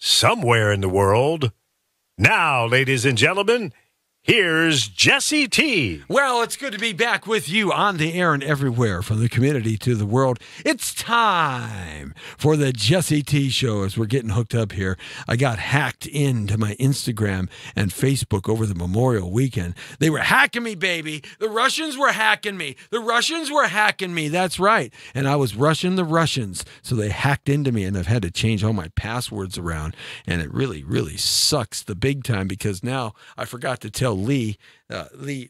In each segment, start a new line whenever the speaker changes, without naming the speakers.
somewhere in the world. Now, ladies and gentlemen, here's Jesse T.
Well, it's good to be back with you on the air and everywhere, from the community to the world. It's time for the Jesse T Show as we're getting hooked up here. I got hacked into my Instagram and Facebook over the Memorial weekend. They were hacking me, baby. The Russians were hacking me. The Russians were hacking me. That's right. And I was rushing the Russians, so they hacked into me, and I've had to change all my passwords around. And it really, really sucks the big time, because now I forgot to tell Lee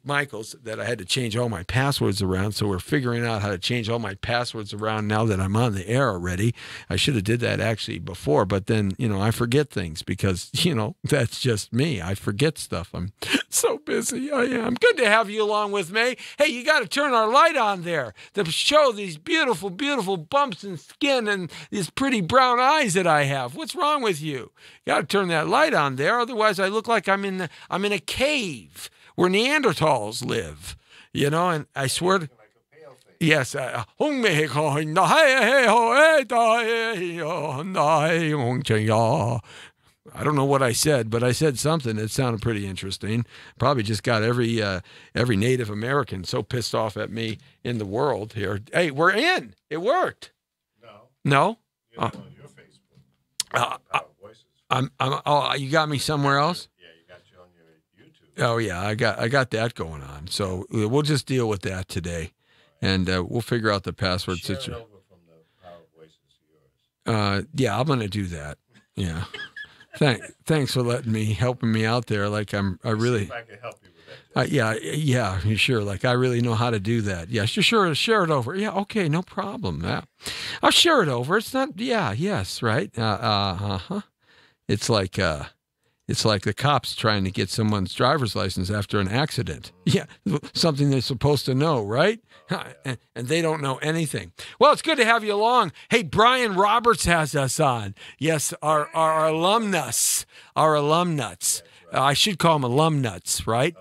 Michaels that I had to change all my passwords around. So we're figuring out how to change all my passwords around now that I'm on the air already. I should have did that actually before, but then, I forget things because, that's just me. I forget stuff. I'm so busy. I am. Good to have you along with me. Hey, you got to turn our light on there to show these beautiful, beautiful bumps and skin and these pretty brown eyes that I have. What's wrong with you? You got to turn that light on there. Otherwise, I look like I'm in a cave where Neanderthals live, and I swear to, yes, I don't know what I said, but I said something that sounded pretty interesting. Probably just got every Native American so pissed off at me in the world here. Hey, we're in. It worked. No?
You're on your Facebook.
You got me somewhere else?
Yeah, you got you on your YouTube.
Oh yeah, I got that going on. So we'll just deal with that today, and we'll figure out the password situation.
Share it over from the Power of Voices to yours.
Yeah, I'm gonna do that. Yeah. Thanks for helping me out there. Like I really.
See if I can help you with that.
Yeah, sure. Like I really know how to do that. Yeah, sure. Share it over. Yeah, okay, no problem. Yeah, I'll share it over. It's not. Yeah, yes, right. It's like the cops trying to get someone's driver's license after an accident. Yeah, something they're supposed to know, right? And they don't know anything. Well, it's good to have you along. Hey, Brian Roberts has us on. Yes, our alumnus. Our alumnuts. I should call him alumnuts, right?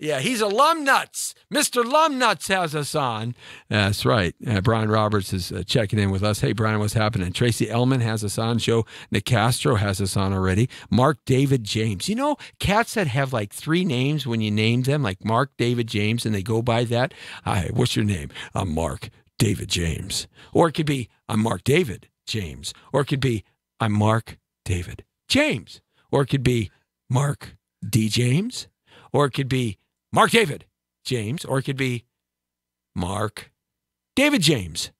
Yeah, he's alumnuts. Mr. Lumnuts has us on. That's right. Brian Roberts is checking in with us. Hey, Brian, what's happening? Tracy Ellman has us on. Joe Nicastro has us on already. Mark David James. Cats that have like 3 names when you name them, like Mark David James, and they go by that. Hi, what's your name? I'm Mark David James. Or it could be, I'm Mark David James. Or it could be, I'm Mark David James. Or it could be Mark D. James. Or it could be Mark David James, or it could be Mark David James.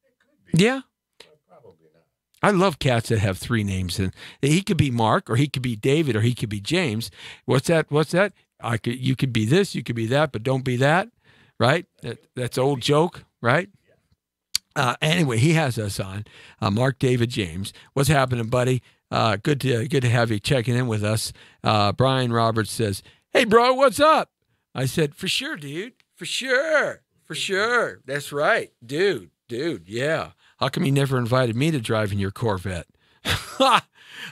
It could be.
Yeah.
Probably not.
I love cats that have 3 names, and he could be Mark, or he could be David, or he could be James. What's that? You could be this, you could be that, but don't be that, right? That's old joke, right? Anyway, he has us on. Mark David James. What's happening, buddy? Good to have you checking in with us. Brian Roberts says, "Hey, bro, what's up?" I said, "For sure, dude. For sure. That's right, dude. Yeah. How come you never invited me to drive in your Corvette?"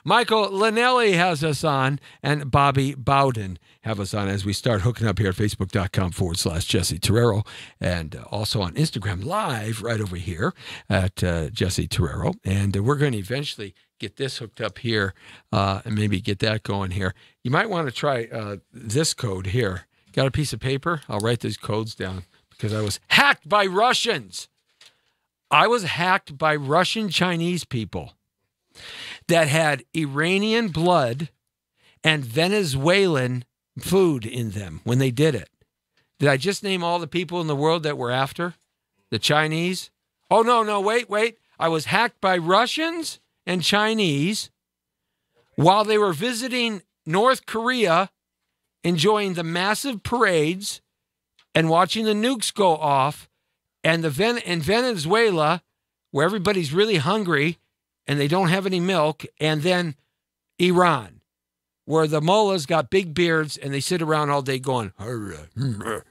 Michael Linelli has us on, and Bobby Bowden have us on as we start hooking up here at Facebook.com/Jesse Torrero, and also on Instagram Live right over here at Jesse Torrero. And we're going to eventually get this hooked up here and maybe get that going here. You might want to try this code here. Got a piece of paper? I'll write these codes down because I was hacked by Russians. I was hacked by Russian Chinese people that had Iranian blood and Venezuelan food in them when they did it. Did I just name all the people in the world that were after? The Chinese? Oh, no, wait. I was hacked by Russians and Chinese while they were visiting North Korea, enjoying the massive parades and watching the nukes go off, and in Venezuela, where everybody's really hungry and they don't have any milk, and then Iran, where the mullahs got big beards and they sit around all day going, with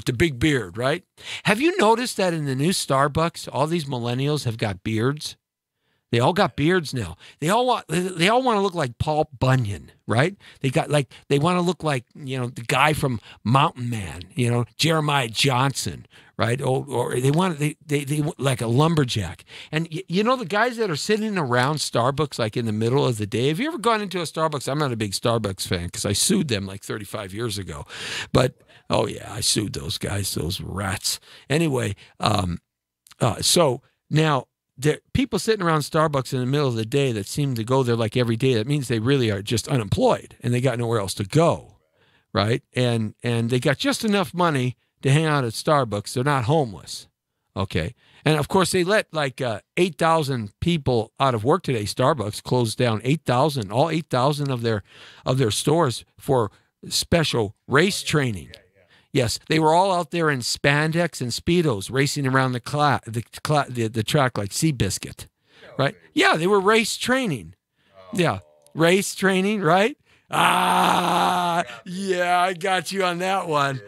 the big beard, right? Have you noticed that in the new Starbucks, all these millennials have got beards? They all got beards now. They all want to look like Paul Bunyan, right? They want to look like, the guy from Mountain Man, Jeremiah Johnson, right? Or they want like a lumberjack. And the guys that are sitting around Starbucks like in the middle of the day. Have you ever gone into a Starbucks? I'm not a big Starbucks fan because I sued them like 35 years ago. But oh yeah, I sued those guys, those rats. Anyway, so now there people sitting around Starbucks in the middle of the day that seem to go there like every day. That means they really are just unemployed and they got nowhere else to go, right? And they got just enough money to hang out at Starbucks. They're not homeless, okay? And of course, they let like 8,000 people out of work today. Starbucks closed down 8,000, all 8,000 of their stores for special race training. Yes, they were all out there in spandex and Speedos racing around the track like Seabiscuit, right? Yeah, they were race training. Yeah, race training, right? Ah, yeah, I got you on that one.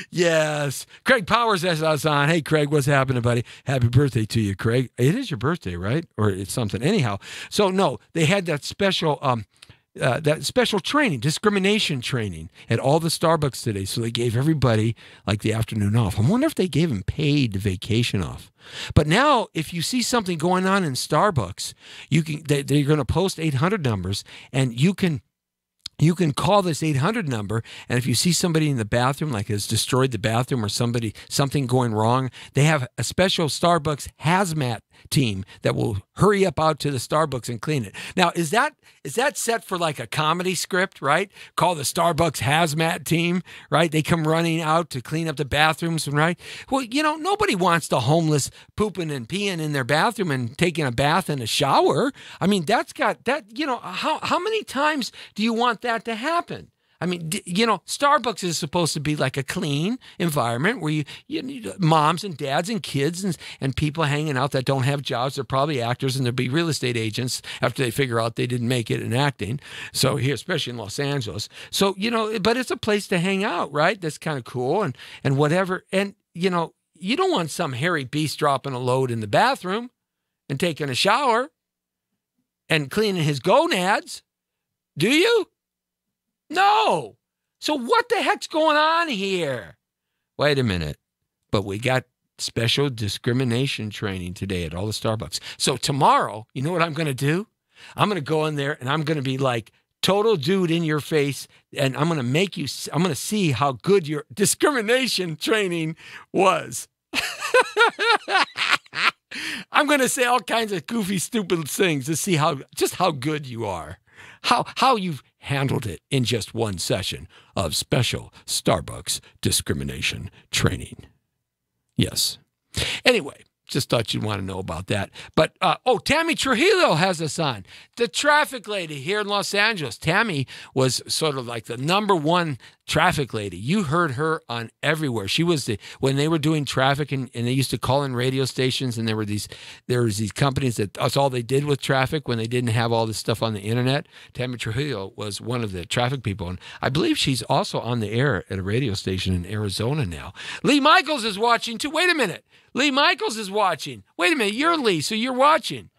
Yes. Craig Powers has us on. Hey, Craig, what's happening, buddy? Happy birthday to you, Craig. It is your birthday, right? Or it's something. Anyhow, so no, they had that special training, discrimination training at all the Starbucks today. So they gave everybody like the afternoon off. I wonder if they gave them paid vacation off. But now if you see something going on in Starbucks, they're going to post 800 numbers and you can call this 800 number, and if you see somebody in the bathroom, like has destroyed the bathroom or something going wrong, they have a special Starbucks hazmat team that will hurry up out to the Starbucks and clean it. Now, is that set for like a comedy script, right? Call the Starbucks hazmat team, right? They come running out to clean up the bathrooms, right? Well, nobody wants the homeless pooping and peeing in their bathroom and taking a bath and a shower. I mean, that's got that, how many times do you want that to happen? I mean, Starbucks is supposed to be like a clean environment where you need moms and dads and kids and people hanging out that don't have jobs. They're probably actors and they'll be real estate agents after they figure out they didn't make it in acting. So here, especially in Los Angeles. So, but it's a place to hang out, right? That's kind of cool and whatever. And, you don't want some hairy beast dropping a load in the bathroom and taking a shower and cleaning his gonads. Do you? No. So what the heck's going on here? Wait a minute. But we got special discrimination training today at all the Starbucks. So tomorrow, you know what I'm going to do? I'm going to go in there and I'm going to be like total dude in your face. And I'm going to see how good your discrimination training was. I'm going to say all kinds of goofy, stupid things to see how good you are. How you've handled it in just one session of special Starbucks discrimination training. Yes. Anyway, just thought you'd want to know about that. But, Tammy Trujillo has us on. The traffic lady here in Los Angeles. Tammy was sort of like the #1 traffic lady. You heard her on everywhere. She was when they were doing traffic and they used to call in radio stations and there was these companies that's all they did with traffic when they didn't have all this stuff on the internet. Tammy Trujillo was one of the traffic people. And I believe she's also on the air at a radio station in Arizona now. Lee Michaels is watching too. Wait a minute. Lee Michaels is watching. Wait a minute. You're Lee, so you're watching.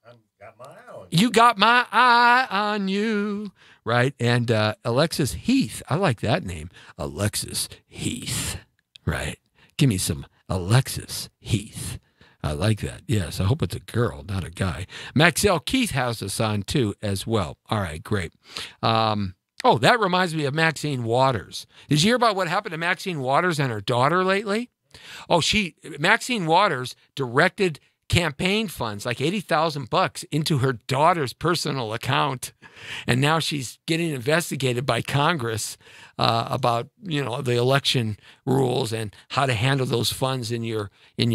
I'm got my eye on you.
You got my eye on you. Right. And Alexis Heath. I like that name. Alexis Heath. Right. Give me some Alexis Heath. I like that. Yes. I hope it's a girl, not a guy. Maxell Keith has us on too as well. All right. Great. That reminds me of Maxine Waters. Did you hear about what happened to Maxine Waters and her daughter lately? Maxine Waters directed campaign funds, like $80,000 into her daughter's personal account. And now she's getting investigated by Congress about, the election rules and how to handle those funds in your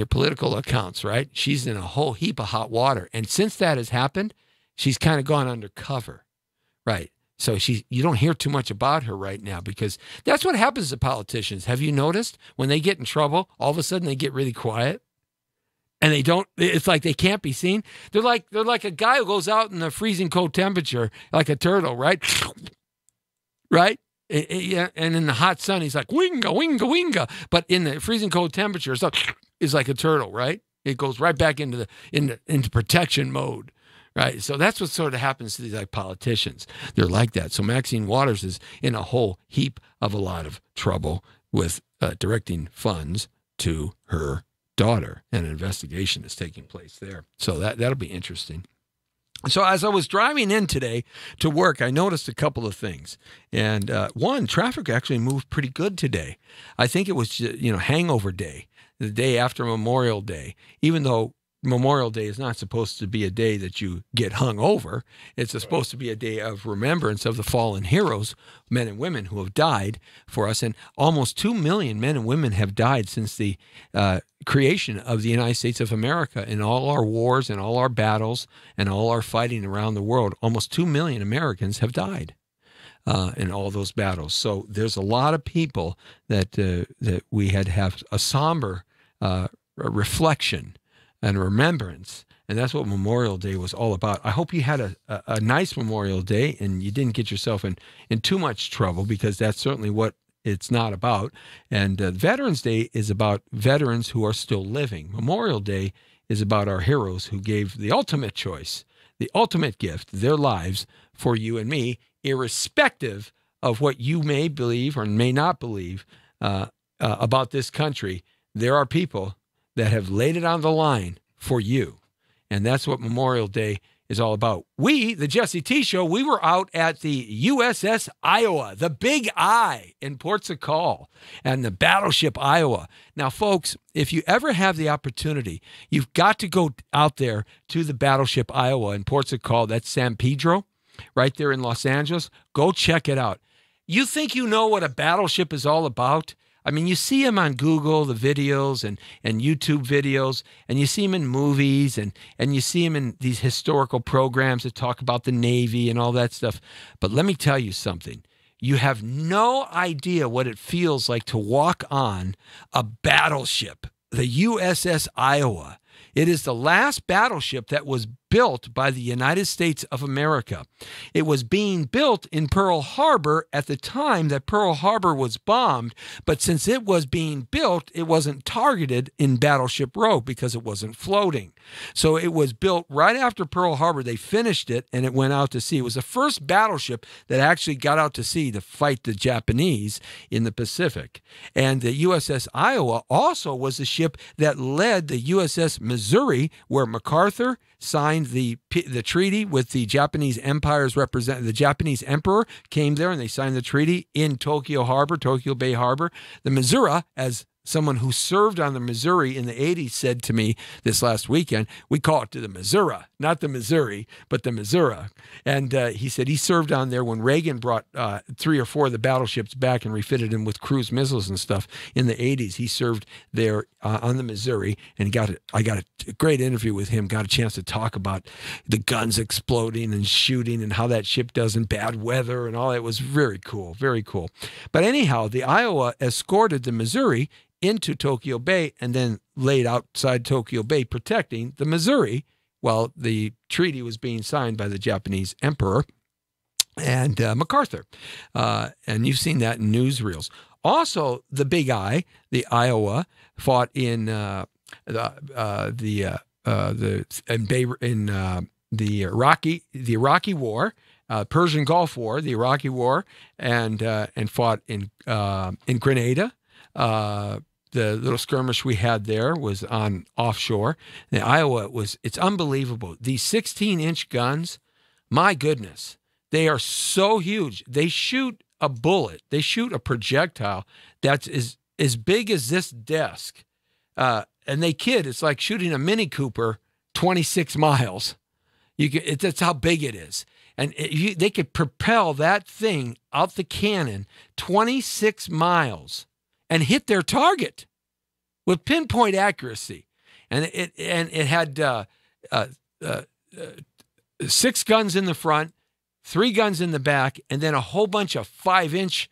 political accounts, right? She's in a whole heap of hot water. And since that has happened, she's kind of gone undercover, right? So you don't hear too much about her right now because that's what happens to politicians. Have you noticed when they get in trouble, all of a sudden they get really quiet and it's like they can't be seen. They're like a guy who goes out in the freezing cold temperature, like a turtle, right? Right? And in the hot sun, he's like, winga, winga, winga. But in the freezing cold temperature, it's like a turtle, right? It goes right back into protection mode. Right. So that's what sort of happens to these like politicians. They're like that. So Maxine Waters is in a whole heap of a lot of trouble with directing funds to her daughter, and an investigation is taking place there. So that'll be interesting. So as I was driving in today to work, I noticed a couple of things. And one, traffic actually moved pretty good today. I think it was, hangover day, the day after Memorial Day, even though Memorial Day is not supposed to be a day that you get hung over. It's supposed to be a day of remembrance of the fallen heroes, men and women who have died for us. And almost 2 million men and women have died since the creation of the United States of America. In all our wars and all our battles and all our fighting around the world, almost 2 million Americans have died in all those battles. So there's a lot of people that we had to have a somber reflection and remembrance. And that's what Memorial Day was all about. I hope you had a nice Memorial Day and you didn't get yourself in too much trouble, because that's certainly what it's not about. And Veterans Day is about veterans who are still living. Memorial Day is about our heroes who gave the ultimate choice, the ultimate gift, their lives for you and me, irrespective of what you may believe or may not believe about this country. There are people that have laid it on the line for you. And that's what Memorial Day is all about. We, the Jesse T Show, we were out at the USS Iowa, the Big I in Port Sacal, and the Battleship Iowa. Now, folks, if you ever have the opportunity, you've got to go out there to the Battleship Iowa in Port Sacal. That's San Pedro, right there in Los Angeles. Go check it out. You think you know what a battleship is all about? I mean, you see them on Google, the videos and YouTube videos, and you see them in movies, and you see them in these historical programs that talk about the Navy and all that stuff. But let me tell you something. You have no idea what it feels like to walk on a battleship, the USS Iowa. It is the last battleship that was built by the United States of America. It was being built in Pearl Harbor at the time that Pearl Harbor was bombed, but since it was being built, it wasn't targeted in Battleship Row because it wasn't floating. So it was built right after Pearl Harbor. They finished it, and it went out to sea. It was the first battleship that actually got out to sea to fight the Japanese in the Pacific. And the USS Iowa also was the ship that led the USS Missouri, where MacArthur signed the treaty with the Japanese Empire's representative. The Japanese emperor came there and they signed the treaty in Tokyo Harbor, Tokyo Bay Harbor. The Missouri, as someone who served on the Missouri in the 80s said to me this last weekend, we call it the Missouri, not the Missouri, but the Missouri. And he said he served on there when Reagan brought 3 or 4 of the battleships back and refitted them with cruise missiles and stuff in the 80s. He served there on the Missouri, and I got a great interview with him, got a chance to talk about the guns exploding and shooting and how that ship does in bad weather and all that. It was very cool, very cool. But anyhow, the Iowa escorted the Missouri into Tokyo Bay and then laid outside Tokyo Bay protecting the Missouri while the treaty was being signed by the Japanese emperor and MacArthur. And you've seen that in newsreels. Also, the Big I, the Iowa, fought in the Iraqi War, Persian Gulf War, the Iraqi War, and fought in Grenada. The little skirmish we had there was on offshore. The Iowa it's unbelievable. These 16-inch guns, my goodness, they are so huge. They shoot a bullet. They shoot a projectile that's as big as this desk. And they kid, it's like shooting a Mini Cooper 26 miles. That's how big it is. And they could propel that thing out the cannon 26 miles and hit their target with pinpoint accuracy. And it had 6 guns in the front, 3 guns in the back, and then a whole bunch of 5-inch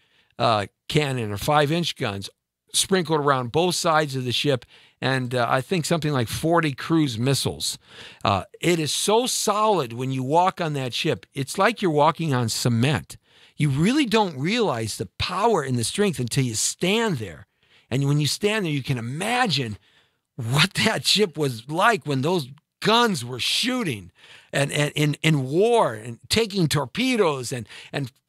cannon or 5-inch guns sprinkled around both sides of the ship, and I think something like 40 cruise missiles. It is so solid when you walk on that ship. It's like you're walking on cement. You really don't realize the power and the strength until you stand there. And when you stand there, you can imagine what that ship was like when those guns were shooting and in war and taking torpedoes and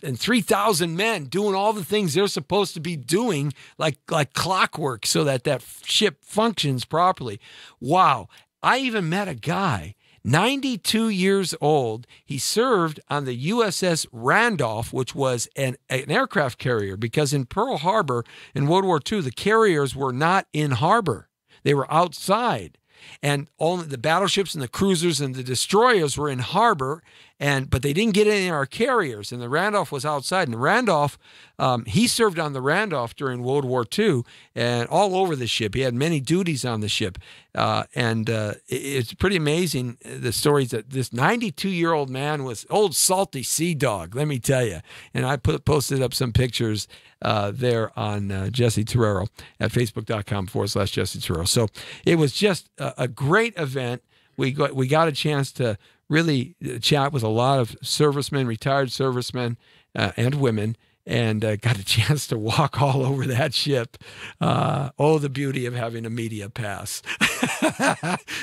3,000 men doing all the things they're supposed to be doing like clockwork so that ship functions properly. Wow. I even met a guy, 92 years old. He served on the USS Randolph, which was an aircraft carrier, because in Pearl Harbor in World War II, the carriers were not in harbor. They were outside. And only the battleships and the cruisers and the destroyers were in harbor, but they didn't get any of our carriers. And the Randolph was outside. And the Randolph, he served on the Randolph during World War II and all over the ship. He had many duties on the ship. It's pretty amazing, the stories that this 92-year-old man was old salty sea dog, let me tell you. And I posted up some pictures there on Jesse Torrero at facebook.com/Jesse Torrero. So it was just a great event. We got a chance to really chat with a lot of servicemen, retired servicemen and women, and got a chance to walk all over that ship. The beauty of having a media pass.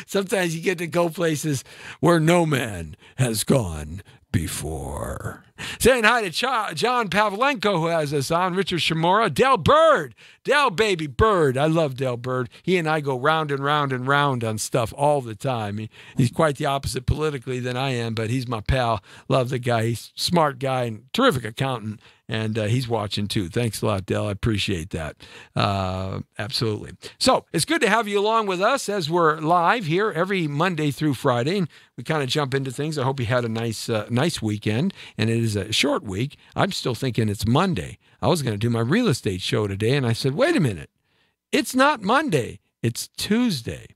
Sometimes you get to go places where no man has gone before. Saying hi to John Pavlenko, who has us on, Richard Shimura, Del Bird. Del baby Bird. I love Del Bird. He and I go round and round and round on stuff all the time. He's quite the opposite politically than I am, but he's my pal. Love the guy. He's a smart guy and terrific accountant. And he's watching too. Thanks a lot, Del. I appreciate that. Absolutely. So it's good to have you along with us as we're live here every Monday through Friday. And we kind of jump into things. I hope you had a nice weekend. And it is a short week. I'm still thinking it's Monday. I was going to do my real estate show today. And I said, wait a minute. It's not Monday. It's Tuesday.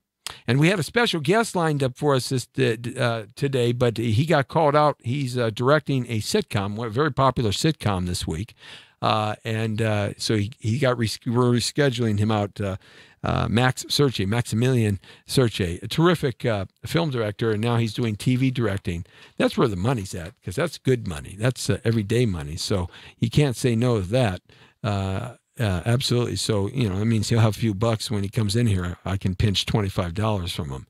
And we had a special guest lined up for us today, but he got called out. He's directing a sitcom, a very popular sitcom this week. So he got we're rescheduling him out. Maximilian Searche, a terrific film director, and now he's doing TV directing. That's where the money's at, because that's good money. That's everyday money. So you can't say no to that. Absolutely. So, that means he'll have a few bucks when he comes in here. I can pinch $25 from him.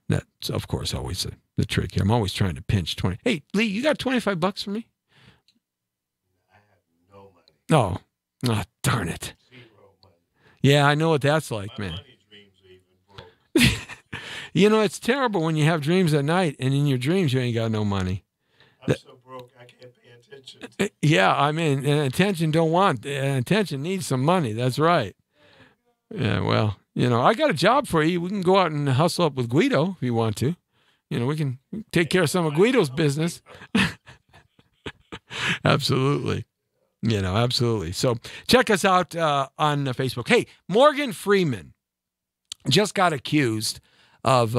That's, of course, always the trick here. I'm always trying to pinch 20. Hey, Lee, you got $25 for me?
I have no money.
Oh, darn it.
Zero money.
Yeah, I know what that's like,
My
man.
money dreams are even broke.
It's terrible when you have dreams at night, and in your dreams you ain't got no money.
I'm so broke I can't pay attention.
Yeah, I mean, attention needs some money. That's right. Yeah, well, I got a job for you. We can go out and hustle up with Guido if you want to. We can take care of some of Guido's business. Absolutely. Absolutely. So check us out on Facebook. Hey, Morgan Freeman just got accused of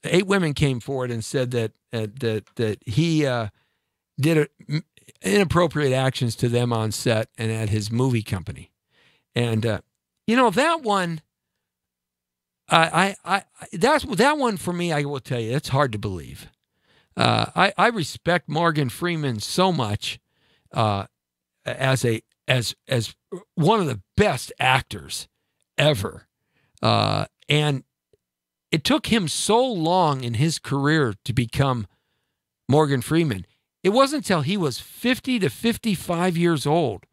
8 women came forward and said that he did inappropriate actions to them on set and at his movie company. And that one, that one for me, I will tell you, it's hard to believe. I respect Morgan Freeman so much as one of the best actors ever, and it took him so long in his career to become Morgan Freeman. It wasn't until he was 50 to 55 years old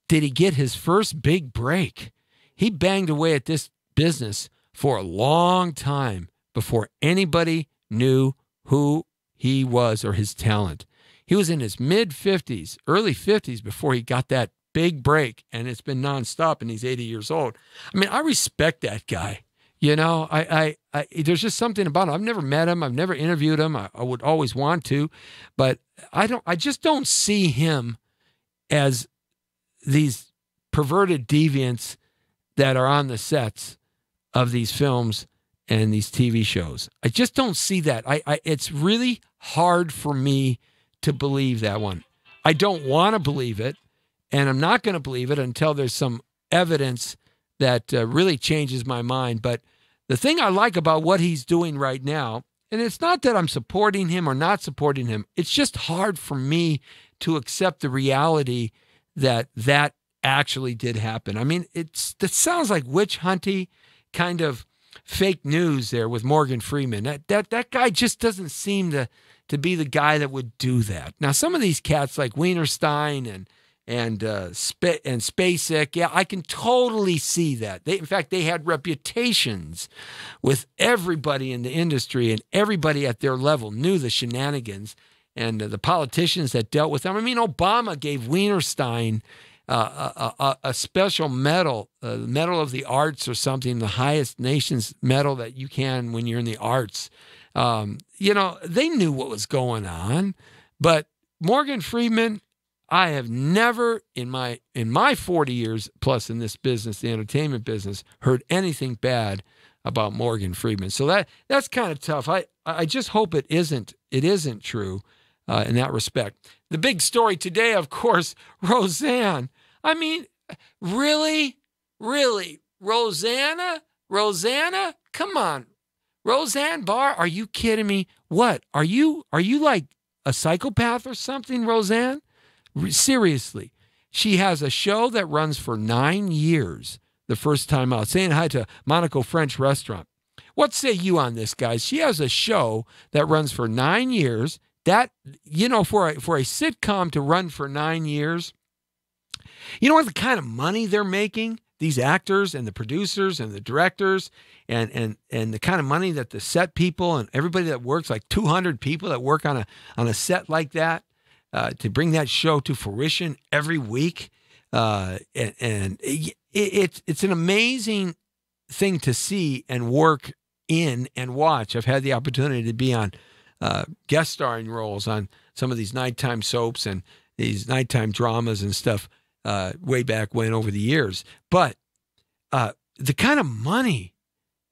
did he get his first big break. He banged away at this business for a long time before anybody knew who he was or his talent. He was in his mid-50s, early 50s before he got that big break, and it's been nonstop, and he's 80 years old. I mean, I respect that guy. There's just something about him. I've never met him. I've never interviewed him. I would always want to, but I just don't see him as these perverted deviants that are on the sets of these films and these TV shows. I just don't see that. It's really hard for me to believe that one. I don't want to believe it, and I'm not going to believe it until there's some evidence that really changes my mind. But the thing I like about what he's doing right now, and it's not that I'm supporting him or not supporting him, it's just hard for me to accept the reality that that actually did happen. I mean, that sounds like witch hunting, kind of fake news there with Morgan Freeman. That guy just doesn't seem to be the guy that would do that. Now, some of these cats like Wienerstein and Spacek, yeah, I can totally see that. In fact, they had reputations with everybody in the industry, and everybody at their level knew the shenanigans, and the politicians that dealt with them. I mean, Obama gave Wienerstein a special medal, Medal of the Arts or something, the highest nation's medal that you can when you're in the arts. They knew what was going on, but Morgan Freeman, I have never in my 40 years plus in this business, the entertainment business, heard anything bad about Morgan Freeman. So that's kind of tough. I just hope it isn't true in that respect. The big story today, of course, Roseanne. I mean, really, Rosanna, come on. Roseanne Barr, are you kidding me? What? Are you like a psychopath or something, Roseanne? Seriously. She has a show that runs for 9 years the first time out. Saying hi to Monaco French Restaurant. What say you on this, guys? She has a show that runs for 9 years. That, for a sitcom to run for 9 years, you know what the kind of money they're making? These actors and the producers and the directors and the kind of money that the set people and everybody that works, like 200 people that work on a set like that, to bring that show to fruition every week. And it's an amazing thing to see and work in and watch. I've had the opportunity to be on guest starring roles on some of these nighttime soaps and these nighttime dramas and stuff way back when over the years. But the kind of money,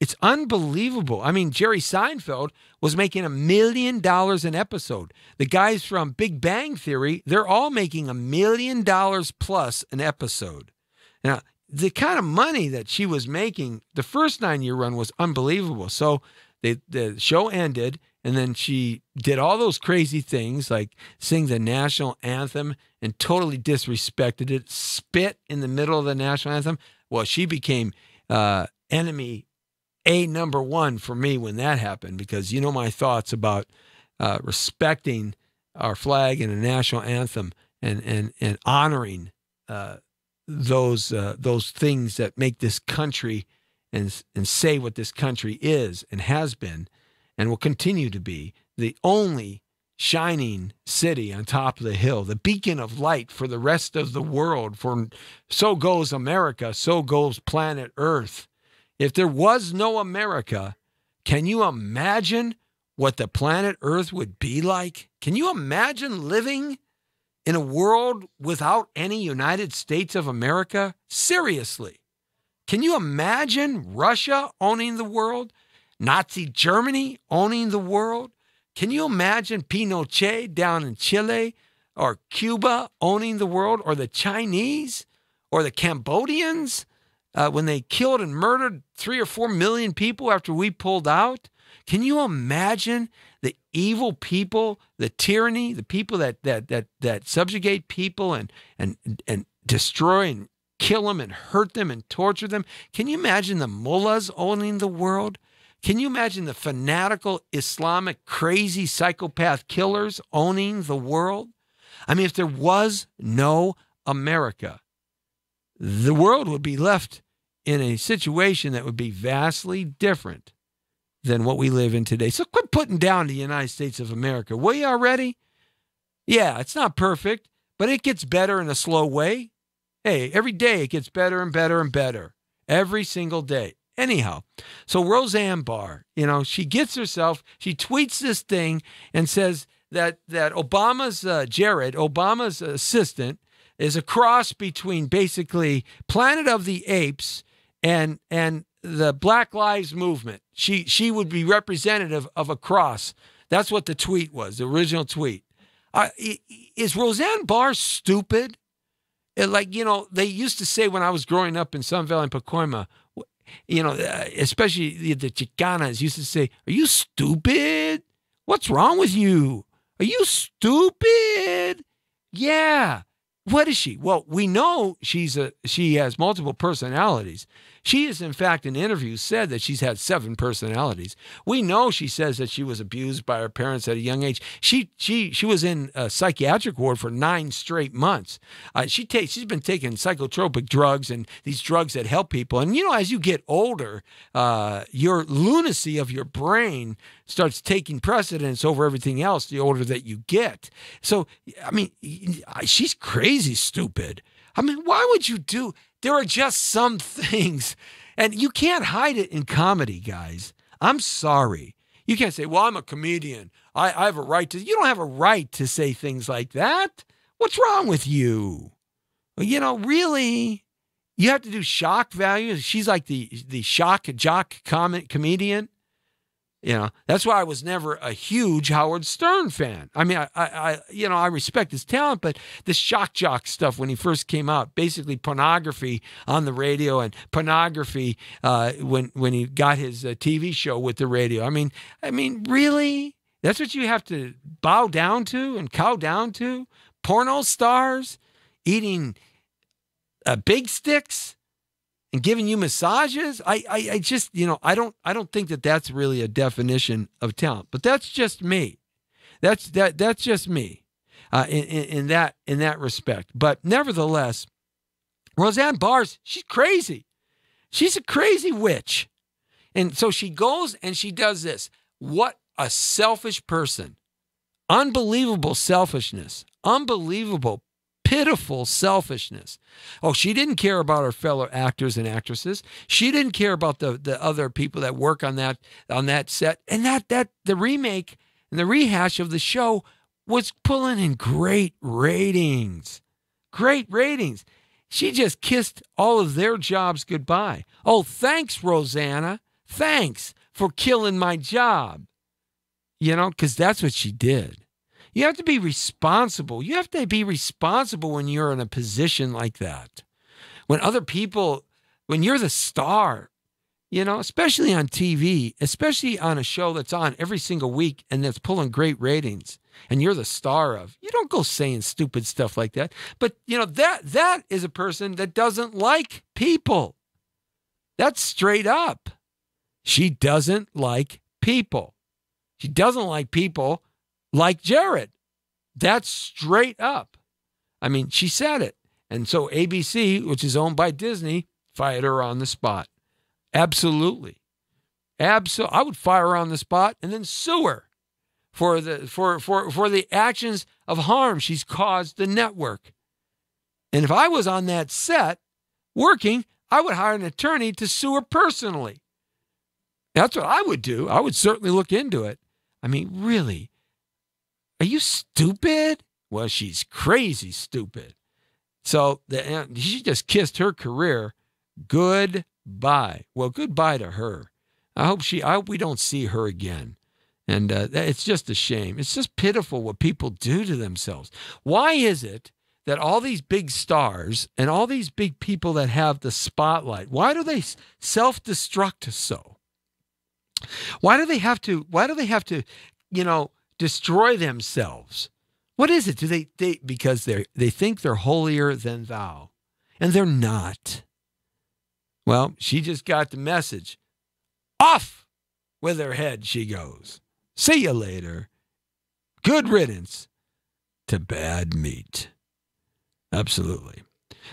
it's unbelievable. I mean, Jerry Seinfeld was making $1 million an episode. The guys from Big Bang Theory, they're all making $1 million plus an episode. Now, the kind of money that she was making, the first 9-year run was unbelievable. So the show ended, and then she did all those crazy things like sing the national anthem and totally disrespected it, spit in the middle of the national anthem. Well, she became enemy number one for me when that happened, because you know my thoughts about respecting our flag and the national anthem and honoring those things that make this country and say what this country is and has been and will continue to be the only shining city on top of the hill, the beacon of light for the rest of the world. For so goes America, so goes planet Earth. If there was no America, can you imagine what the planet Earth would be like? Can you imagine living in a world without any United States of America? Seriously. Can you imagine Russia owning the world? Nazi Germany owning the world? Can you imagine Pinochet down in Chile or Cuba owning the world, or the Chinese or the Cambodians when they killed and murdered 3 or 4 million people after we pulled out? Can you imagine the evil people, the tyranny, the people that subjugate people and destroy and kill them and hurt them and torture them? Can you imagine the mullahs owning the world? Can you imagine the fanatical Islamic crazy psychopath killers owning the world? I mean, if there was no America, the world would be left in a situation that would be vastly different than what we live in today. So quit putting down the United States of America, will you already? Yeah, it's not perfect, but it gets better in a slow way. Hey, every day it gets better and better and better. Every single day. Anyhow, so Roseanne Barr, she gets herself, she tweets this thing and says that Obama's, Jared, Obama's assistant, is a cross between basically Planet of the Apes and the Black Lives Movement. She would be representative of a cross. That's what the tweet was, the original tweet. Is Roseanne Barr stupid? They used to say when I was growing up in Sun Valley and Pacoima, especially the Chicanas used to say, "Are you stupid? What's wrong with you? Are you stupid?" Yeah. What is she? Well, we know she has multiple personalities. She has, in fact, in interviews said that she's had 7 personalities. We know she says that she was abused by her parents at a young age. She was in a psychiatric ward for 9 straight months. She's been taking psychotropic drugs and these drugs that help people. And, as you get older, your lunacy of your brain starts taking precedence over everything else the older that you get. So, I mean, she's crazy stupid. I mean, why would you do? There are just some things, and you can't hide it in comedy, guys. I'm sorry. You can't say, well, I'm a comedian. I have a right to. You don't have a right to say things like that. What's wrong with you? Really, you have to do shock value. She's like the shock jock comedian. That's why I was never a huge Howard Stern fan. I mean, I respect his talent, but the shock jock stuff when he first came out, basically pornography on the radio and pornography when he got his TV show with the radio. I mean, really? That's what you have to bow down to and cow down to? Porno stars eating big sticks and giving you massages? I just, I don't think that that's really a definition of talent. But that's just me. That's just me in that respect. But nevertheless, Roseanne Barr's, she's crazy. She's a crazy witch. And so she goes and she does this. What a selfish person. Unbelievable selfishness. Unbelievable pitiful selfishness. Oh, she didn't care about her fellow actors and actresses. She didn't care about the other people that work on that set. And that the remake and the rehash of the show was pulling in great ratings. Great ratings. She just kissed all of their jobs goodbye. Oh, thanks, Rosanna. Thanks for killing my job. Because that's what she did. You have to be responsible. You have to be responsible when you're in a position like that. When other people, when you're the star, especially on TV, especially on a show that's on every single week and that's pulling great ratings, and you're the star of, you don't go saying stupid stuff like that. But, that is a person that doesn't like people. That's straight up. She doesn't like people. She doesn't like people like Jared. That's straight up. I mean, she said it. And so ABC, which is owned by Disney, fired her on the spot. Absolutely. I would fire her on the spot and then sue her for the actions of harm she's caused the network. And if I was on that set working, I would hire an attorney to sue her personally. That's what I would do. I would certainly look into it. I mean, really? Are you stupid? Well, she's crazy stupid. So she just kissed her career goodbye. Well, goodbye to her. I hope we don't see her again. And it's just a shame. It's just pitiful what people do to themselves. Why is it that all these big stars and all these big people that have the spotlight, why do they self-destruct so? Why do they have to, destroy themselves? What is it? Do they because they think they're holier than thou, and they're not. Well, she just got the message. Off with her head she goes. See you later. Good riddance to bad meat. Absolutely.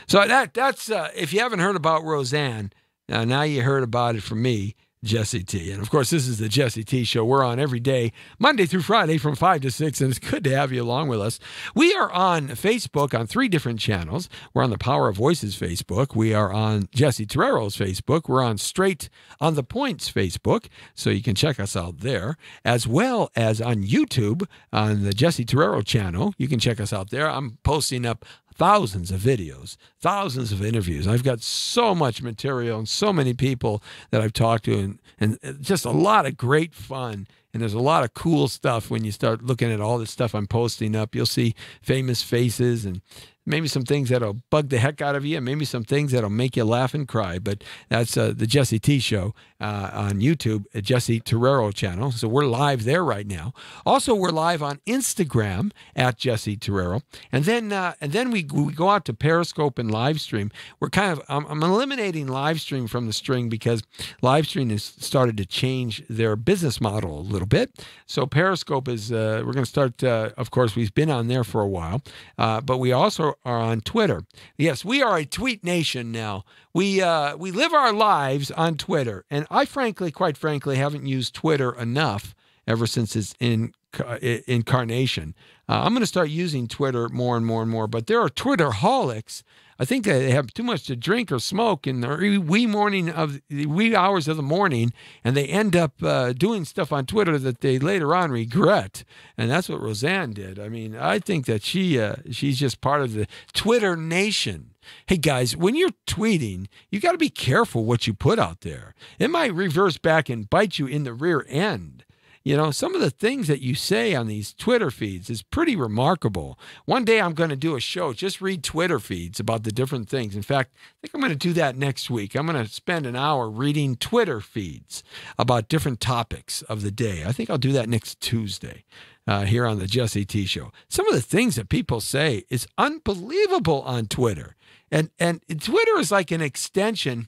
So that's if you haven't heard about Roseanne, now you heard about it from me, Jesse T. And, of course, this is the Jesse T. Show. We're on every day, Monday through Friday from 5 to 6, and it's good to have you along with us. We are on Facebook on 3 different channels. We're on the Power of Voices Facebook. We are on Jesse Torrero's Facebook. We're on Straight on the Points Facebook, so you can check us out there, as well as on YouTube on the Jesse Torrero channel. You can check us out there. I'm posting up thousands of videos, thousands of interviews. I've got so much material and so many people that I've talked to, and just a lot of great fun. And there's a lot of cool stuff when you start looking at all this stuff I'm posting up. You'll see famous faces and maybe some things that'll bug the heck out of you, and maybe some things that'll make you laugh and cry. But that's the Jesse T Show on YouTube, Jesse Torrero channel. So we're live there right now. Also, we're live on Instagram at Jesse Torrero, and then we go out to Periscope and live stream. We're kind of I'm eliminating live stream from the string because live stream has started to change their business model a little bit. So Periscope is we're going to start. Of course, we've been on there for a while, but we also are on Twitter. Yes, we are a tweet nation now. We live our lives on Twitter, and I quite frankly, haven't used Twitter enough ever since its incarnation. I'm going to start using Twitter more and more and more, but there are Twitterholics. I think they have too much to drink or smoke in the wee hours of the morning, and they end up doing stuff on Twitter that they later on regret. And that's what Roseanne did. I mean, I think that she's just part of the Twitter nation. Hey, guys, when you're tweeting, you got to be careful what you put out there. It might reverse back and bite you in the rear end. You know, some of the things that you say on these Twitter feeds is pretty remarkable. One day I'm going to do a show, just read Twitter feeds about the different things. In fact, I think I'm going to do that next week. I'm going to spend an hour reading Twitter feeds about different topics of the day. I think I'll do that next Tuesday here on the Jesse T Show. Some of the things that people say is unbelievable on Twitter. And Twitter is like an extension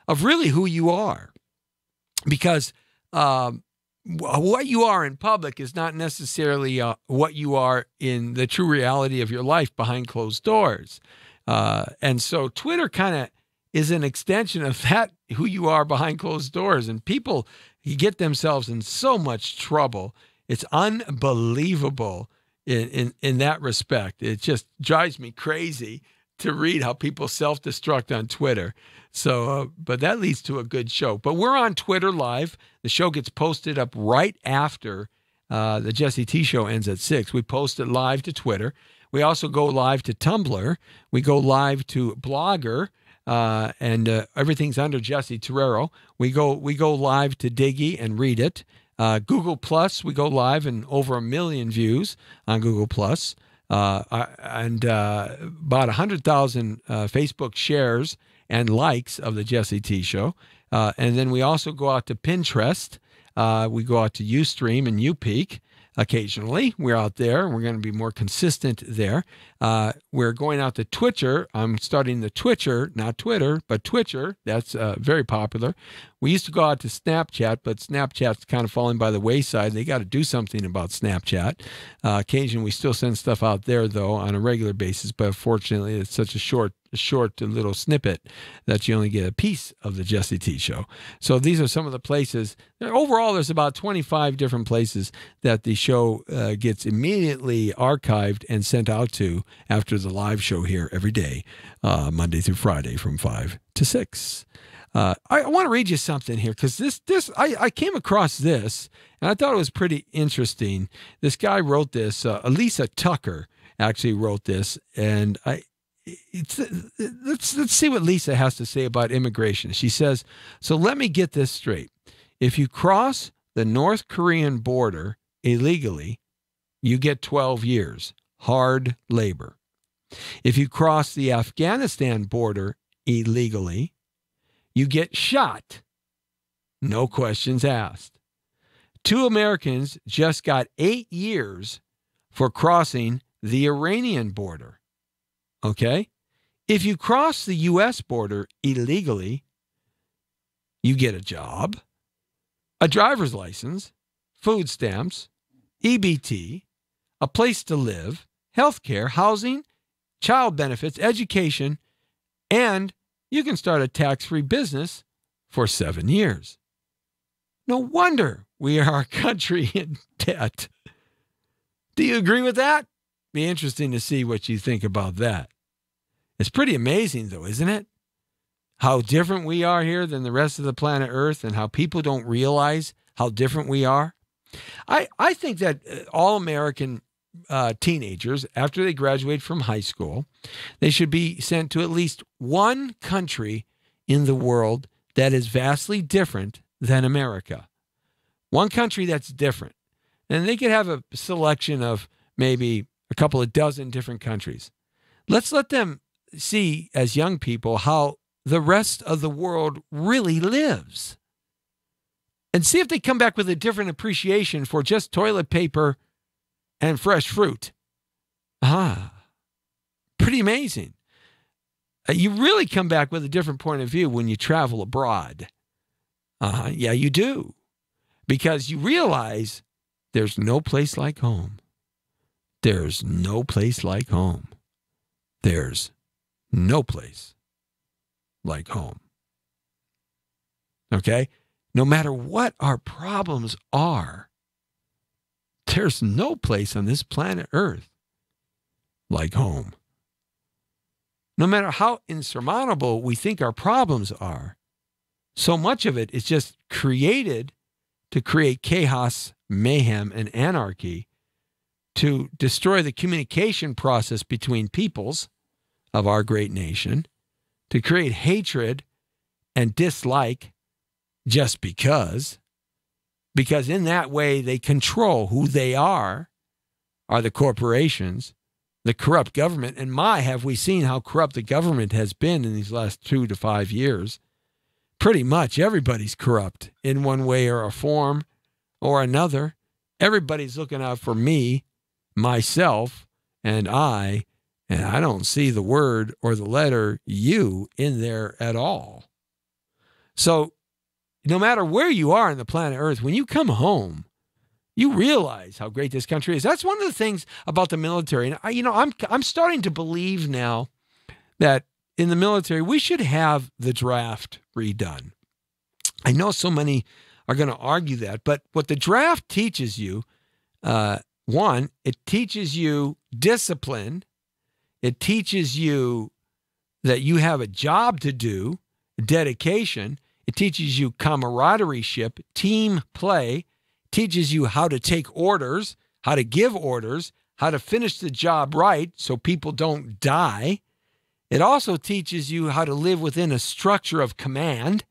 of really who you are. Because what you are in public is not necessarily what you are in the true reality of your life behind closed doors. And so Twitter kind of is an extension of that, who you are behind closed doors. And people get themselves in so much trouble. It's unbelievable in that respect. It just drives me crazy to read how people self-destruct on Twitter. So, but that leads to a good show. But we're on Twitter live. The show gets posted up right after the Jesse T Show ends at 6. We post it live to Twitter. We also go live to Tumblr. We go live to Blogger, and everything's under Jesse Torrero. We go live to Diggy and read it. Google Plus, we go live and over 1 million views on Google Plus. And about 100,000 Facebook shares and likes of the Jesse T Show. And then we also go out to Pinterest. We go out to Ustream and Upeak occasionally. We're out there. We're going to be more consistent there. We're going out to Twitcher. I'm starting the Twitcher, not Twitter, but Twitcher. That's very popular. We used to go out to Snapchat, but Snapchat's kind of falling by the wayside. They got to do something about Snapchat. Occasionally, we still send stuff out there, though, on a regular basis. But fortunately, it's such a short little snippet that you only get a piece of the Jesse T Show. So these are some of the places. Overall, there's about 25 different places that the show gets immediately archived and sent out to after the live show here every day, Monday through Friday from 5 to 6. I want to read you something here because I came across this and I thought it was pretty interesting. This guy wrote this. Elisa Tucker actually wrote this, and let's see what Lisa has to say about immigration. She says, "So let me get this straight. If you cross the North Korean border illegally, you get 12 years, hard labor. If you cross the Afghanistan border illegally, you get shot, no questions asked. 2 Americans just got 8 years for crossing the Iranian border. Okay? If you cross the U.S. border illegally, you get a job, a driver's license, food stamps, EBT, a place to live, health care, housing, child benefits, education, and you can start a tax-free business for 7 years. No wonder we are a country in debt." Do you agree with that? Be interesting to see what you think about that. It's pretty amazing, though, isn't it? How different we are here than the rest of the planet Earth, and how people don't realize how different we are. I think that all American teenagers, after they graduate from high school, they should be sent to at least one country in the world that is vastly different than America. One country that's different. And they could have a selection of maybe a couple of dozen different countries. Let's let them see, as young people, how the rest of the world really lives. And see if they come back with a different appreciation for just toilet paper and fresh fruit. Pretty amazing. You really come back with a different point of view when you travel abroad. Yeah, you do. Because you realize there's no place like home. There's no place like home. There's no place like home. Okay? No matter what our problems are, there's no place on this planet Earth like home. No matter how insurmountable we think our problems are, so much of it is just created to create chaos, mayhem, and anarchy, to destroy the communication process between peoples of our great nation, to create hatred and dislike just because in that way they control who they are the corporations, the corrupt government. And have we seen how corrupt the government has been in these last 2 to 5 years? Pretty much everybody's corrupt in one way or a form or another. Everybody's looking out for me, myself, and I don't see the word or the letter you in there at all. So no matter where you are on the planet Earth, when you come home, you realize how great this country is. That's one of the things about the military. And I'm starting to believe now that in the military, we should have the draft redone. I know so many are going to argue that, but what the draft teaches you, one, it teaches you discipline. It teaches you that you have a job to do, dedication. It teaches you camaraderie, team play. It teaches you how to take orders, how to give orders, how to finish the job right so people don't die. It also teaches you how to live within a structure of command.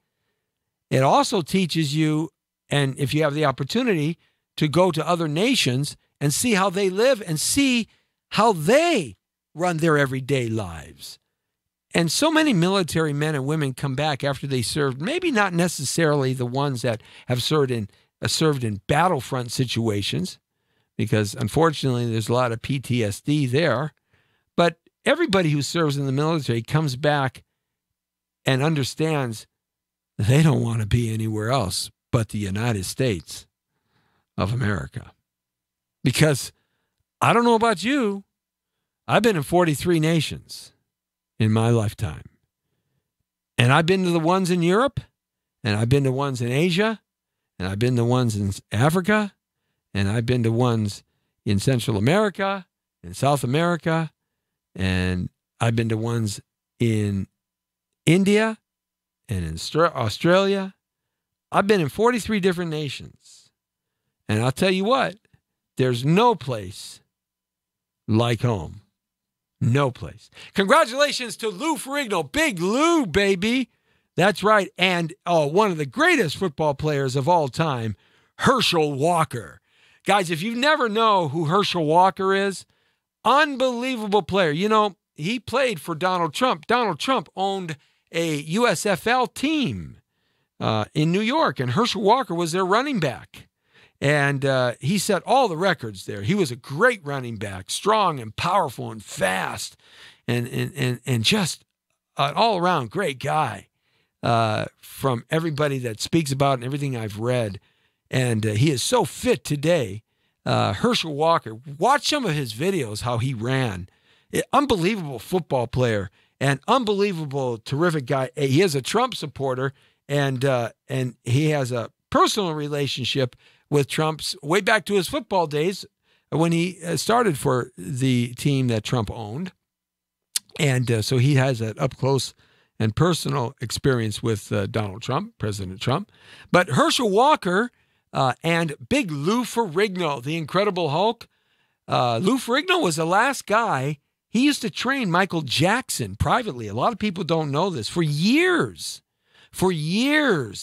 It also teaches you, and if you have the opportunity, to go to other nations and see how they live and see how they run their everyday lives. And so many military men and women come back after they served, maybe not necessarily the ones that have served in battlefront situations, because unfortunately there's a lot of PTSD there. But everybody who serves in the military comes back and understands they don't want to be anywhere else but the United States of America. Because I don't know about you, I've been in 43 nations in my lifetime. And I've been to the ones in Europe, and I've been to ones in Asia, and I've been to ones in Africa, and I've been to ones in Central America, in South America, and I've been to ones in India and in Australia. I've been in 43 different nations. And I'll tell you what, there's no place like home. No place. Congratulations to Lou Ferrigno. Big Lou, baby. That's right. And one of the greatest football players of all time, Herschel Walker. Guys, if you never know who Herschel Walker is, unbelievable player. You know, he played for Donald Trump. Donald Trump owned a USFL team in New York, and Herschel Walker was their running back. And he set all the records there. He was a great running back, strong and powerful and fast, and just an all-around great guy from everybody that speaks about and everything I've read. And he is so fit today. Herschel Walker, watch some of his videos, how he ran. Unbelievable football player and unbelievable, terrific guy. He is a Trump supporter, and he has a personal relationship with Trump's way back to his football days when he started for the team that Trump owned. And so he has that up close and personal experience with Donald Trump, President Trump. But Herschel Walker and big Lou Ferrigno, the Incredible Hulk. Lou Ferrigno was the last guy. He used to train Michael Jackson privately. A lot of people don't know this. For years,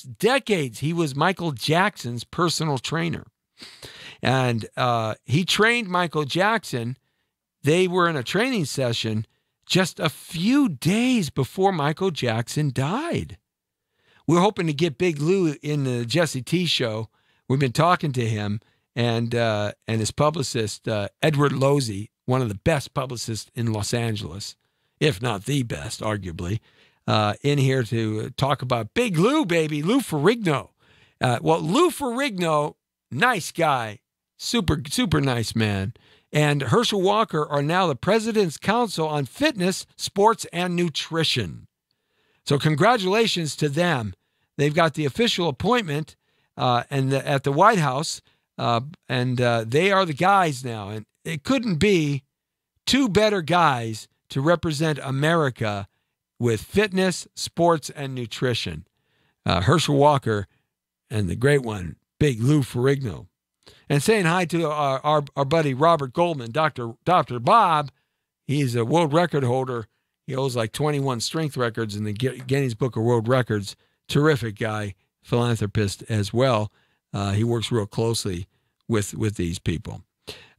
decades, he was Michael Jackson's personal trainer. And he trained Michael Jackson. They were in a training session just a few days before Michael Jackson died. We're hoping to get Big Lou in the Jesse T show. We've been talking to him and his publicist, Edward Losey, one of the best publicists in Los Angeles, if not the best, arguably, in here to talk about Big Lou, baby, Lou Ferrigno. Lou Ferrigno, nice guy, super, super nice man, and Herschel Walker are now the President's Council on Fitness, Sports, and Nutrition. So congratulations to them. They've got the official appointment at the White House, and they are the guys now. And it couldn't be two better guys to represent America with fitness, sports, and nutrition. Herschel Walker and the great one, Big Lou Ferrigno. And saying hi to our buddy Robert Goldman, Dr. Bob. He's a world record holder. He holds like 21 strength records in the Guinness Book of World Records. Terrific guy, philanthropist as well. He works real closely with these people.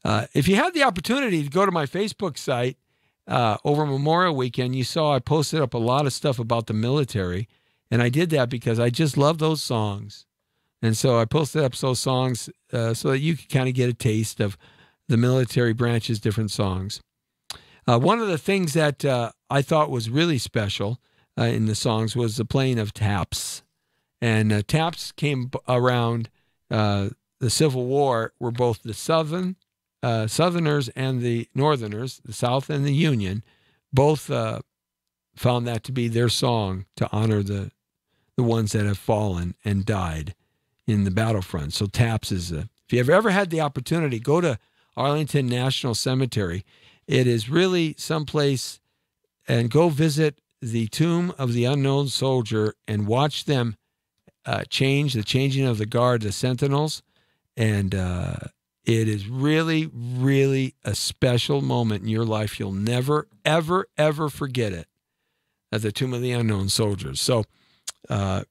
If you had the opportunity to go to my Facebook site over Memorial Weekend, you saw I posted up a lot of stuff about the military. And I did that because I just love those songs. And so I posted up those songs so that you could kind of get a taste of the military branch's different songs. One of the things that I thought was really special in the songs was the playing of taps. And taps came around the Civil War, where both the Southerners and the Northerners, the South and the Union, both found that to be their song to honor the ones that have fallen and died in the battlefront. So taps is if you've ever had the opportunity, go to Arlington National Cemetery. It is really someplace, and go visit the tomb of the unknown soldier and watch them the changing of the guard, the sentinels. And it is really, really a special moment in your life. You'll never, ever, ever forget it at the tomb of the unknown soldiers. So I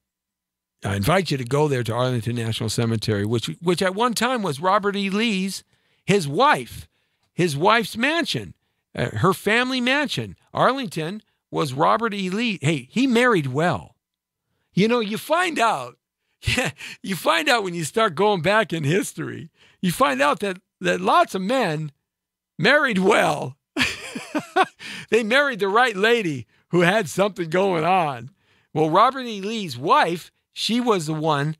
invite you to go there to Arlington National Cemetery, which at one time was Robert E. Lee's, his wife's mansion, her family mansion. Arlington was Robert E. Lee. Hey, he married well. You know, you find out when you start going back in history, you find out that lots of men married well. They married the right lady who had something going on. Well, Robert E. Lee's wife, she was the one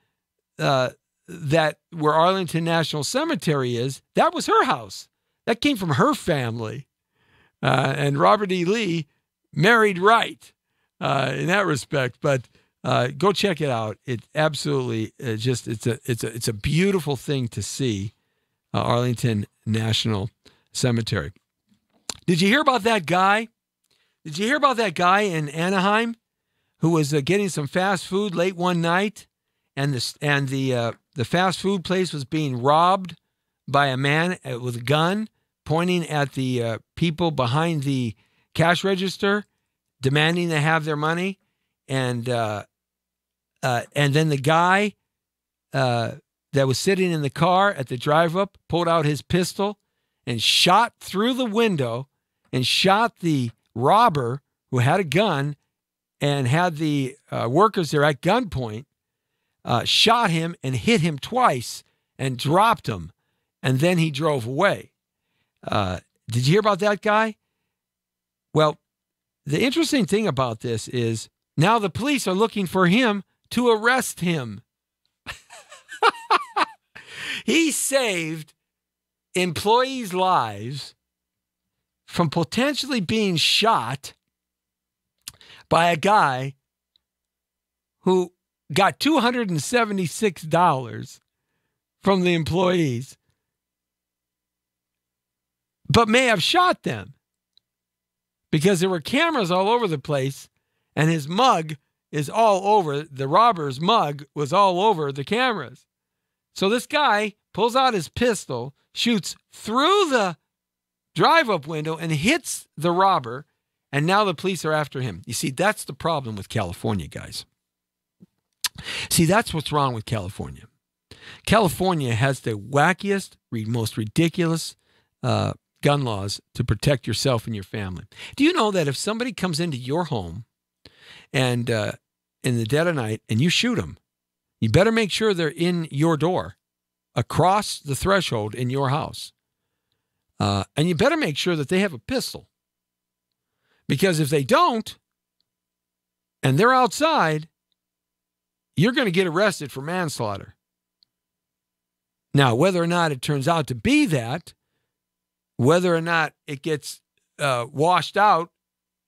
that where Arlington National Cemetery is, that was her house. That came from her family. And Robert E. Lee married right in that respect. But go check it out. It absolutely it's a beautiful thing to see, Arlington National Cemetery. Did you hear about that guy? Did you hear about that guy in Anaheim who was getting some fast food late one night, and the fast food place was being robbed by a man with a gun pointing at the people behind the cash register, demanding to have their money, and then the guy that was sitting in the car at the drive-up pulled out his pistol and shot through the window and shot the robber who had a gun and had the workers there at gunpoint, shot him and hit him twice and dropped him, and then he drove away. Did you hear about that guy? Well, the interesting thing about this is now the police are looking for him to arrest him. He saved employees' lives from potentially being shot by a guy who got $276 from the employees, but may have shot them because there were cameras all over the place, and his mug is all over, the robber's mug was all over the cameras. So this guy pulls out his pistol, shoots through the drive-up window, and hits the robber, and now the police are after him. You see, that's the problem with California, guys. See, that's what's wrong with California. California has the wackiest, most ridiculous gun gun laws to protect yourself and your family. Do you know that if somebody comes into your home and in the dead of night and you shoot them, you better make sure they're in your door, across the threshold in your house. And you better make sure that they have a pistol. Because if they don't, and they're outside, you're going to get arrested for manslaughter. Now, whether or not it turns out to be that, whether or not it gets washed out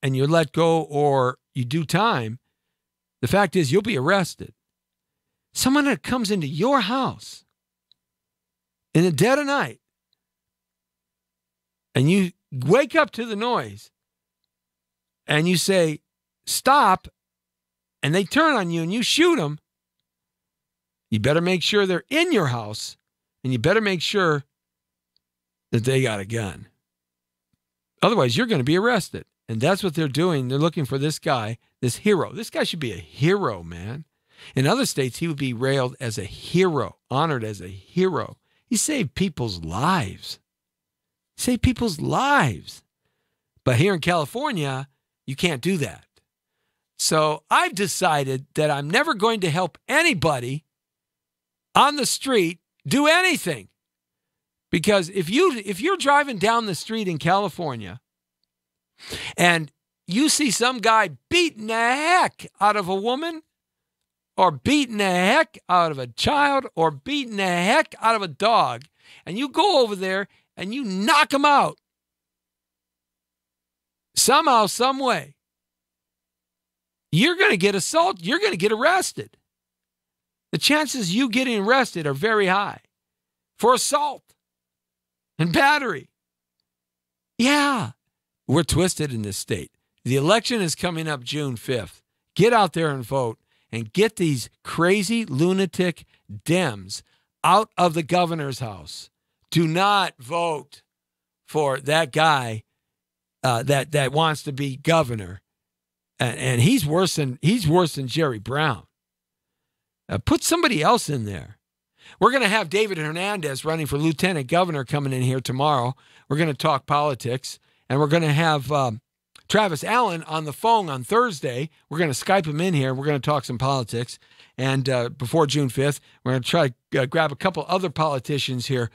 and you're let go or you do time, the fact is you'll be arrested. Someone that comes into your house in the dead of night and you wake up to the noise and you say, stop, and they turn on you and you shoot them, you better make sure they're in your house and you better make sure that they got a gun. Otherwise, you're going to be arrested. And that's what they're doing. They're looking for this guy, this hero. This guy should be a hero, man. In other states, he would be railed as a hero, honored as a hero. He saved people's lives. Saved people's lives. But here in California, you can't do that. So I've decided that I'm never going to help anybody on the street do anything. Because if you're driving down the street in California and you see some guy beating the heck out of a woman or beating the heck out of a child or beating the heck out of a dog, and you go over there and you knock him out somehow, some way, you're going to get assaulted. You're going to get arrested. The chances you getting arrested are very high for assault and battery. Yeah, we're twisted in this state. The election is coming up June 5th. Get out there and vote and get these crazy lunatic Dems out of the governor's house. Do not vote for that guy that wants to be governor. And he's worse than Jerry Brown. Put somebody else in there. We're going to have David Hernandez running for lieutenant governor coming in here tomorrow. We're going to talk politics. And we're going to have Travis Allen on the phone on Thursday. We're going to Skype him in here. We're going to talk some politics. And before June 5th, we're going to try to grab a couple other politicians here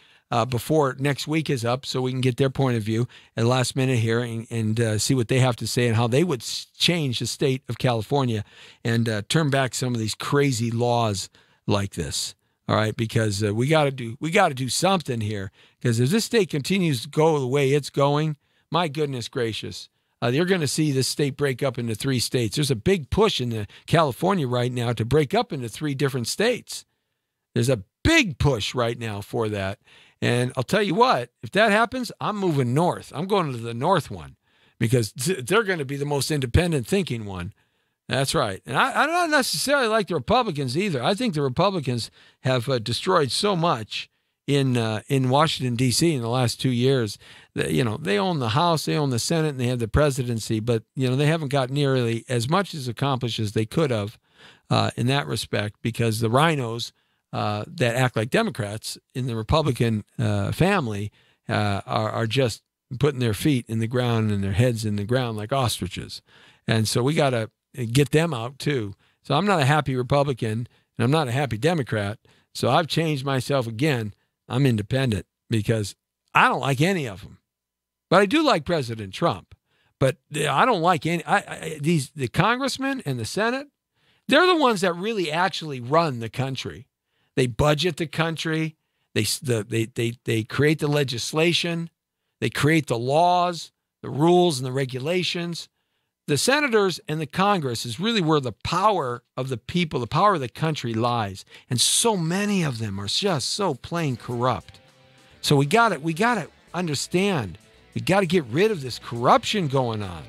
before next week is up so we can get their point of view at the last minute here and see what they have to say and how they would change the state of California and turn back some of these crazy laws like this. All right, because we got to do something here, because if this state continues to go the way it's going, my goodness gracious, you're going to see this state break up into 3 states. There's a big push in California right now to break up into 3 different states. There's a big push right now for that. And I'll tell you what, if that happens, I'm moving north. I'm going to the north one because they're going to be the most independent thinking one. That's right. And I don't necessarily like the Republicans either. I think the Republicans have destroyed so much in Washington, D.C. in the last 2 years. They own the House, they own the Senate, and they have the presidency, but they haven't got nearly as much as accomplished as they could have in that respect, because the rhinos that act like Democrats in the Republican family are just putting their feet in the ground and their heads in the ground like ostriches. And so we got to get them out too. So I'm not a happy Republican and I'm not a happy Democrat. So I've changed myself again. I'm independent because I don't like any of them. But I do like President Trump. But I don't like any the congressmen and the Senate. They're the ones that really actually run the country. They budget the country. They create the legislation. They create the laws, the rules, and the regulations. The senators and the Congress is really where the power of the people, the power of the country lies. And so many of them are just so plain corrupt. So we got to understand. We got to get rid of this corruption going on.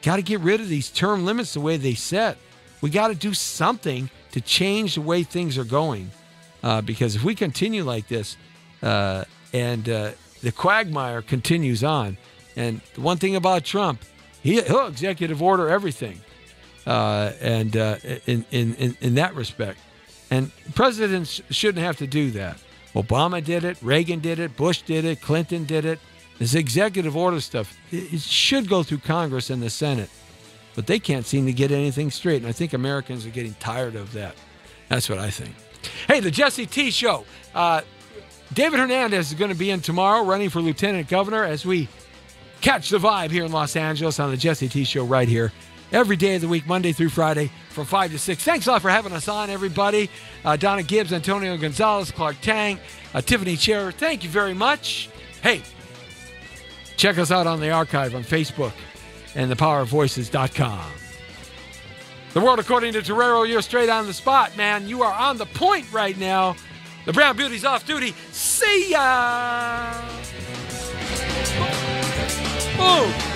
Got to get rid of these term limits the way they set. We got to do something to change the way things are going. Because if we continue like this and the quagmire continues on, and the one thing about Trump, he'll executive order everything, and in that respect. And presidents shouldn't have to do that. Obama did it, Reagan did it, Bush did it, Clinton did it. This executive order stuff, it should go through Congress and the Senate, but they can't seem to get anything straight. And I think Americans are getting tired of that. That's what I think. Hey, the Jesse T Show. David Hernandez is going to be in tomorrow running for lieutenant governor as we catch the vibe here in Los Angeles on the Jesse T Show right here. Every day of the week, Monday through Friday, from 5 to 6. Thanks a lot for having us on, everybody. Donna Gibbs, Antonio Gonzalez, Clark Tang, Tiffany Scherer, thank you very much. Hey, check us out on the archive on Facebook and thepowerofvoices.com. The world according to Torrero, you're straight on the spot, man. You are on the point right now. The Brown Beauty's off duty. See ya! Oh.